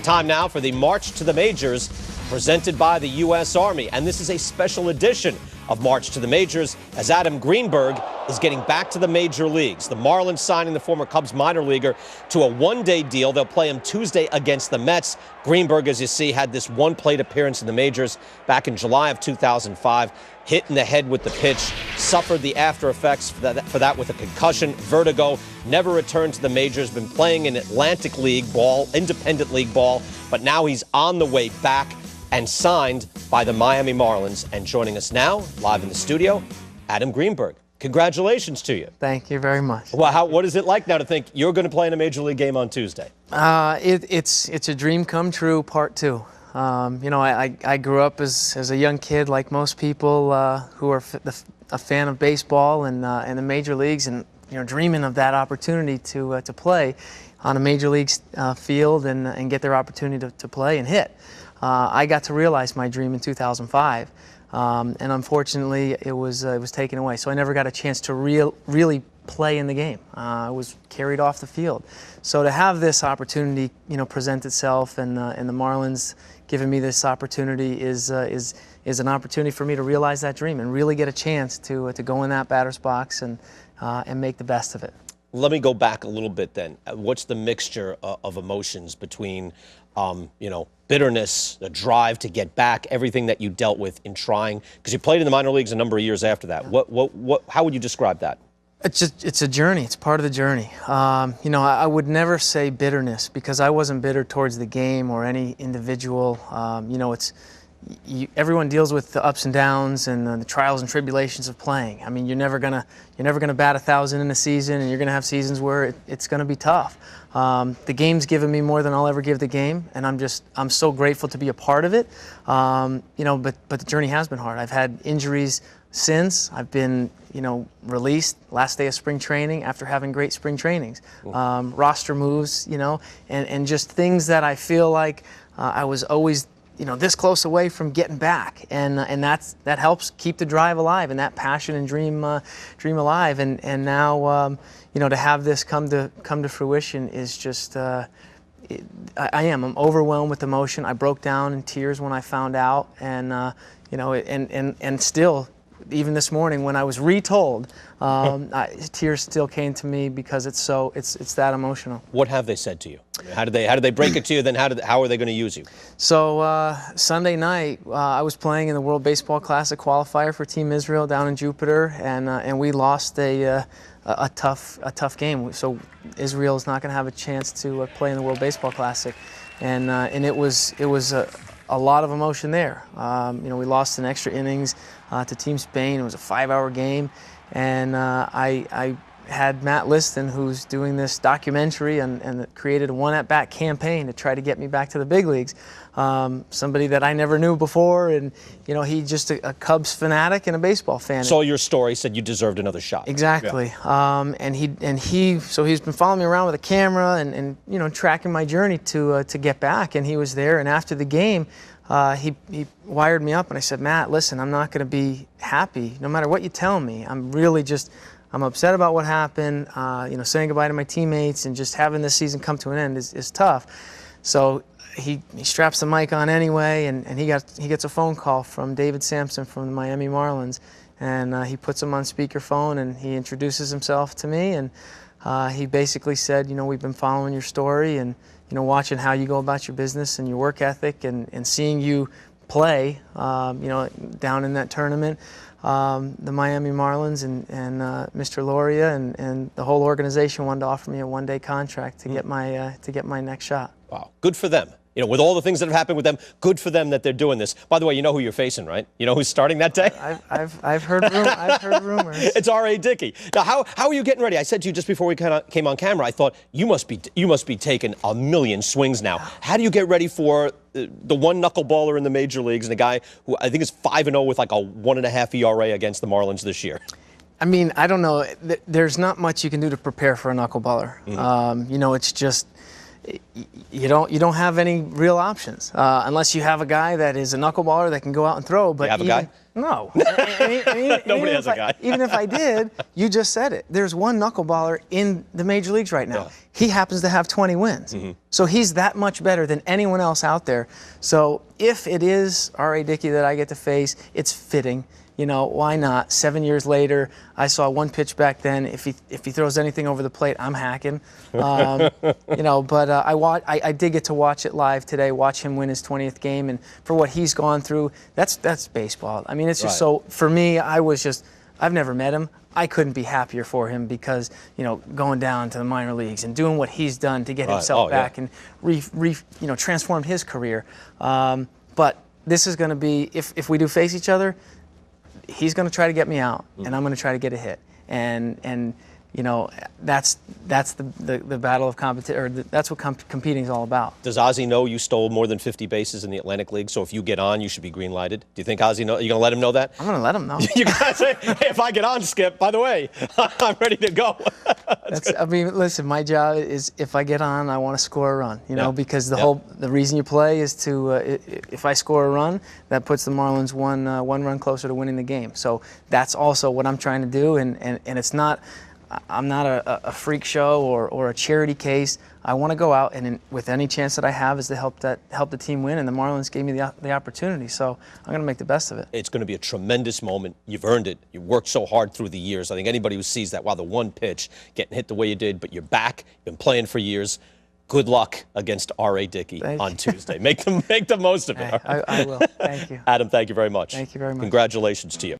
time now for the March to the Majors, presented by the U.S. Army. And this is a special edition of March to the Majors, as Adam Greenberg is getting back to the major leagues. The Marlins signing the former Cubs minor leaguer to a one-day deal. They'll play him Tuesday against the Mets. Greenberg, as you see, had this one-plate appearance in the majors back in July of 2005. Hit in the head with the pitch, suffered the after effects for that with a concussion, vertigo, never returned to the majors, been playing in Atlantic League ball, independent league ball, but now he's on the way back and signed by the Miami Marlins. And joining us now, live in the studio, Adam Greenberg. Congratulations to you. Thank you very much. Well, what is it like now to think you're going to play in a major league game on Tuesday? It's a dream come true, part two. You know, I grew up as a young kid, like most people who are a fan of baseball and the major leagues, and dreaming of that opportunity to play on a major league field and get their opportunity to play and hit. I got to realize my dream in 2005, and unfortunately, it was taken away. So I never got a chance to really play in the game. I was carried off the field. So to have this opportunity, present itself, and the Marlins giving me this opportunity is an opportunity for me to realize that dream and really get a chance to go in that batter's box and make the best of it. Let me go back a little bit then. What's the mixture of emotions between, bitterness, the drive to get back, everything that you dealt with in trying? Because you played in the minor leagues a number of years after that. Yeah. How would you describe that? It's a journey. It's part of the journey. I would never say bitterness, because I wasn't bitter towards the game or any individual. Everyone deals with the ups and downs and the trials and tribulations of playing. I mean, you're never gonna bat 1,000 in a season, and you're gonna have seasons where it's gonna be tough. The game's given me more than I'll ever give the game, and I'm so grateful to be a part of it. But the journey has been hard. I've had injuries since. I've been released last day of spring training after having great spring trainings. Roster moves, and just things that I feel like I was always this close away from getting back, and that helps keep the drive alive and that passion and dream alive. And now to have this come to fruition is just I'm overwhelmed with emotion. I broke down in tears when I found out, and still, even this morning when I was retold, tears still came to me because it's that emotional. What have they said to you? How did they break it to you? Then how are they going to use you? So Sunday night, I was playing in the World Baseball Classic qualifier for Team Israel down in Jupiter, and we lost a tough game. So Israel is not going to have a chance to play in the World Baseball Classic, and it was a lot of emotion there. We lost in extra innings to Team Spain. It was a 5-hour game, and I had Matt Liston, who's doing this documentary and created a one-at-bat campaign to try to get me back to the big leagues. Somebody that I never knew before, and he's just a Cubs fanatic and a baseball fan. Saw your story, said you deserved another shot. Exactly. Yeah. So he's been following me around with a camera and tracking my journey to get back, and he was there. And after the game, he wired me up, and I said, Matt, listen, I'm not going to be happy no matter what you tell me. I'm upset about what happened. Saying goodbye to my teammates and just having this season come to an end is tough. So he straps the mic on anyway, and he gets a phone call from David Sampson from the Miami Marlins, and he puts him on speakerphone, and he introduces himself to me, and he basically said, we've been following your story and watching how you go about your business and your work ethic, and seeing you play, down in that tournament. The Miami Marlins and Mr. Loria and the whole organization wanted to offer me a one-day contract to get my next shot. Wow, good for them. With all the things that have happened with them, good for them that they're doing this. By the way, you know who you're facing, right? You know who's starting that day? I've heard rumors. It's R.A. Dickey. Now, how are you getting ready? I said to you just before we came on camera, I thought you must be taking a million swings now. How do you get ready for the one knuckleballer in the major leagues and a guy who I think is 5-0 with like a 1.5 ERA against the Marlins this year? I mean, I don't know. There's not much you can do to prepare for a knuckleballer. Mm-hmm. It's just. you don't have any real options unless you have a guy that is a knuckleballer that can go out and throw. But you have a guy? No. Nobody has a guy. Even if I did, you just said it. There's one knuckleballer in the major leagues right now. Yeah. He happens to have 20 wins. So he's that much better than anyone else out there. So if it is R.A. Dickey that I get to face, it's fitting. You know, why not? 7 years later, I saw one pitch back then. If he throws anything over the plate, I'm hacking. You know, but I did get to watch it live today, watch him win his 20th game, and for what he's gone through, that's baseball. I mean, it's just so, for me, I've never met him. I couldn't be happier for him because, you know, going down to the minor leagues and doing what he's done to get himself back and transform his career. But this is going to be, if we do face each other, he's going to try to get me out, and I'm going to try to get a hit, and you know, that's the battle of competition, or that's what competing is all about. Does Ozzie know you stole more than 50 bases in the Atlantic League? So if you get on, you should be green lighted. Do you think Ozzie know? Are you going to let him know that? I'm going to let him know. You guys say, hey, if I get on, Skip, by the way, I'm ready to go. I mean, listen, my job is if I get on, I want to score a run. You know, because the reason you play is to if I score a run, that puts the Marlins one run closer to winning the game. So that's also what I'm trying to do, and it's not. I'm not a freak show or a charity case. I want to go out and with any chance that I have is to help the team win, and the Marlins gave me the opportunity, so I'm going to make the best of it. It's going to be a tremendous moment. You've earned it. You worked so hard through the years. I think anybody who sees that, wow, the one pitch, getting hit the way you did, but you're back, you've been playing for years. Good luck against R.A. Dickey on Tuesday. Make the most of it. I will. Thank you. Adam, thank you very much. Thank you very much. Congratulations to you.